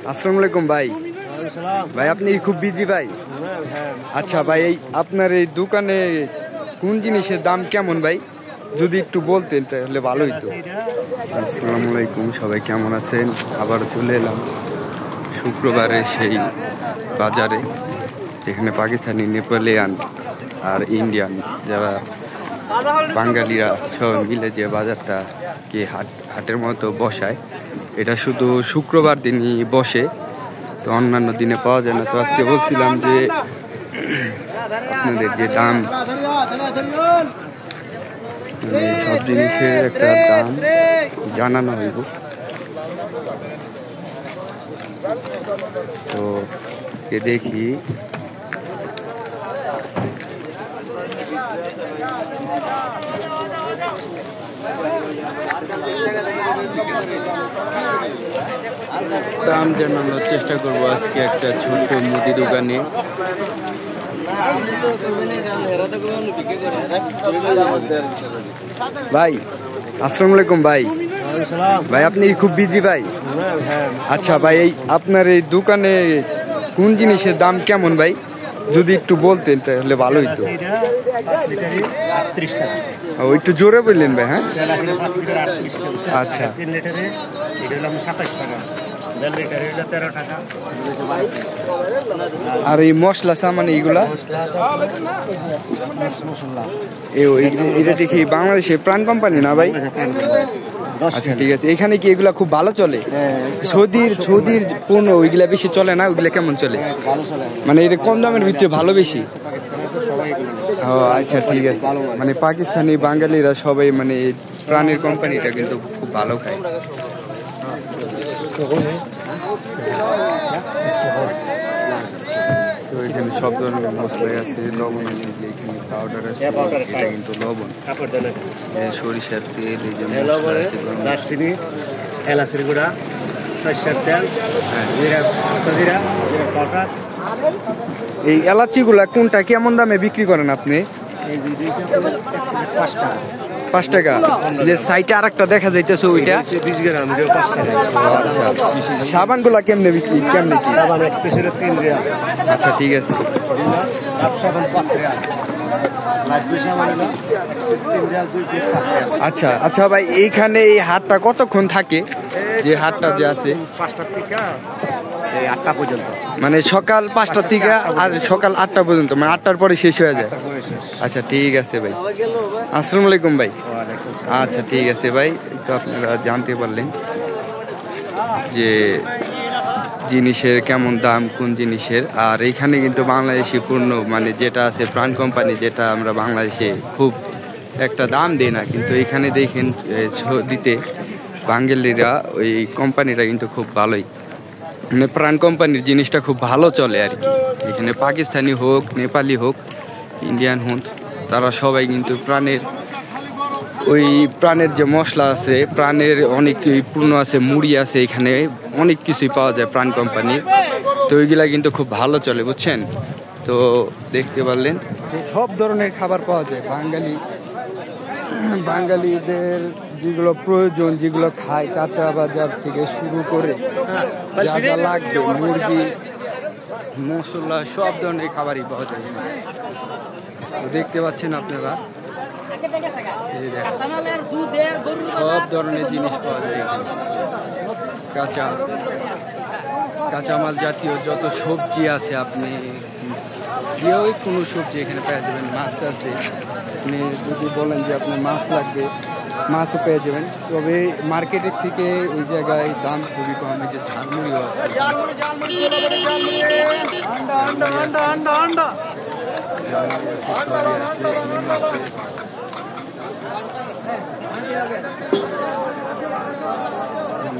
আসসালামু আলাইকুম ভাই। ভাই আপনি খুব বিজি ভাই? আচ্ছা ভাই, এই আপনার এই দোকানে কোন জিনিসের দাম কেমন ভাই? যদি একটু বলতেন তাহলে ভালো হইতো। আসসালামু আলাইকুম, সবাই কেমন আছেন? আবার চলে এলাম শুক্রবারে সেই বাজারে, যেখানে পাকিস্তানি, নেপালিয়ান আর ইন্ডিয়ান যারা বাঙালিরা সবাই মিলে যে বাজারটাকে হাটের মতো বসায়, এটা শুধু শুক্রবার দিনই বসে, তো অন্যান্য দিনে পাওয়া যায় না। তো আজকে বলছিলাম যে আপনাদের যে দাম, সব জিনিসের একটা দাম জানানো হইব। তো দেখি দাম জানানোর চেষ্টা করবো আজকে একটা ছোট্ট মুদি দোকানে। ভাই আসসালামু আলাইকুম ভাই। ভাই আপনি খুব বিজি ভাই? আচ্ছা ভাই, এই আপনার এই দোকানে কোন জিনিসের দাম কেমন ভাই? যদি একটু বলতেন তাহলে ভালো হইতো। ও একটু জোরে বললেন ভাই। হ্যাঁ আচ্ছা, আর এই মশলা সামান এইগুলা এটা দেখি বাংলাদেশে প্রাণ কোম্পানি না ভাই? আচ্ছা ঠিক আছে, এখানে কি এগুলা খুব ভালো চলে? সৌদির পণ্য ওইগুলা বেশি চলে না? ওইগুলা কেমন চলে? মানে এটা কম দামের ভিতরে ভালো বেশি? ও আচ্ছা ঠিক আছে, মানে পাকিস্তানি বাঙালিরা সবাই মানে প্রাণের কোম্পানিটা কিন্তু খুব ভালো খায়। তো এখানে সব ধরনের মশলা আছে, লবণ আছে, এখানে পাউডার আছে, এটা কিন্তু লবণ, সরিষার তেল, এই জন্য দারচিনি, এলাচের গুঁড়া, সরষের তেল, এই এলাচিগুলা কোনটা কেমন দামে বিক্রি করেন আপনি? 5 টাকা। যে সাইটে আর একটা দেখা যাইতেছে ওইটা 20 গ্রাম 5 টাকা। আচ্ছা, সাবান গুলা কেমনে বিক্রি, কেমনে কি? সাবান 1 পিসের 3 গ্রাম। আচ্ছা ঠিক আছে। সাবান 5 টাকা। আচ্ছা আচ্ছা ভাই, এইখানে এই হাটটা কতক্ষণ থাকে? যে হাটটা যে আছে 5টা থেকে 8টা পর্যন্ত, মানে সকাল 5টা থেকে আর সকাল 8টা পর্যন্ত, মানে 8টার পরে শেষ হয়ে যায়? আচ্ছা ঠিক আছে ভাই। আসসালামু আলাইকুম ভাই। আচ্ছা ঠিক আছে ভাই, তো আপনারা জানতে পারলেন যে জিনিসের কেমন দাম, কোন জিনিসের। আর এইখানে কিন্তু বাংলাদেশি পণ্য, মানে যেটা আছে প্রাণ কোম্পানি, যেটা আমরা বাংলাদেশে খুব একটা দাম দেই না, কিন্তু এখানে দেখেন দিতে বাঙালিরা ওই কোম্পানিটা কিন্তু খুব ভালোই, মানে প্রাণ কোম্পানির জিনিসটা খুব ভালো চলে আর কি। এখানে পাকিস্তানি হোক, নেপালি হোক, ইন্ডিয়ান হোক, তারা সবাই কিন্তু প্রাণের যে মশলা আছে, প্রাণের অনেক পূর্ণ আছে, মুড়ি আছে, এখানে অনেক কিছুই পাওয়া যায় প্রাণ কোম্পানির। তো ওইগুলা কিন্তু খুব ভালো চলে, বুঝছেন? তো দেখতে পারলেন সব ধরনের খাবার পাওয়া যায়। বাঙালিদের যেগুলো প্রয়োজন, যেগুলো খায়, কাঁচা বাজার থেকে শুরু করে যা যা লাগবে, মুরগি, মশলা, সব ধরনের খাবারই পাওয়া যায়। দেখতে পাচ্ছেন আপনারা, সব ধরনের জিনিস পাওয়া যায় এখানে। কাঁচামাল জাতীয় যত সবজি আছে, আপনি যে কোনো সবজি এখানে পেয়ে যাবেন। মাছ আছে, আপনি যদি বলেন যে আপনার মাছ লাগবে, মাছও পেয়ে যাবেন। তবে মার্কেটের থেকে ওই জায়গায় দাম খুবই কম। এই যে ঝালমুড়িও আছে,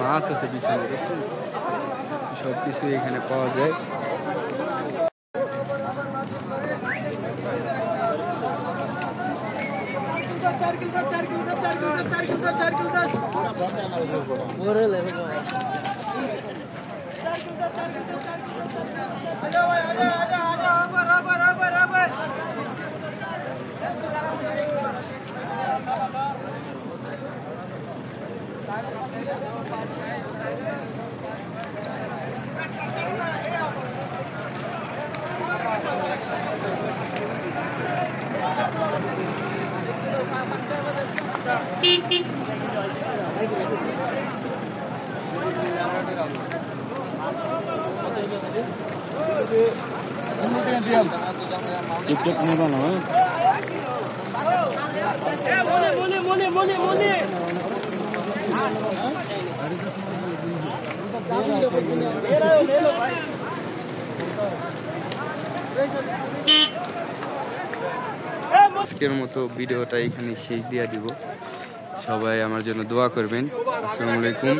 মাছ আছে পিছনে, দেখছেন? সব কিছু এখানে পাওয়া যায়। টিকটক নেব না আজকের মতো ভিডিওটা এখানে শেষ দিয়ে দিব। সবাই আমার জন্য দোয়া করবেন। আসসালামু আলাইকুম,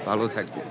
ভালো থাকবেন।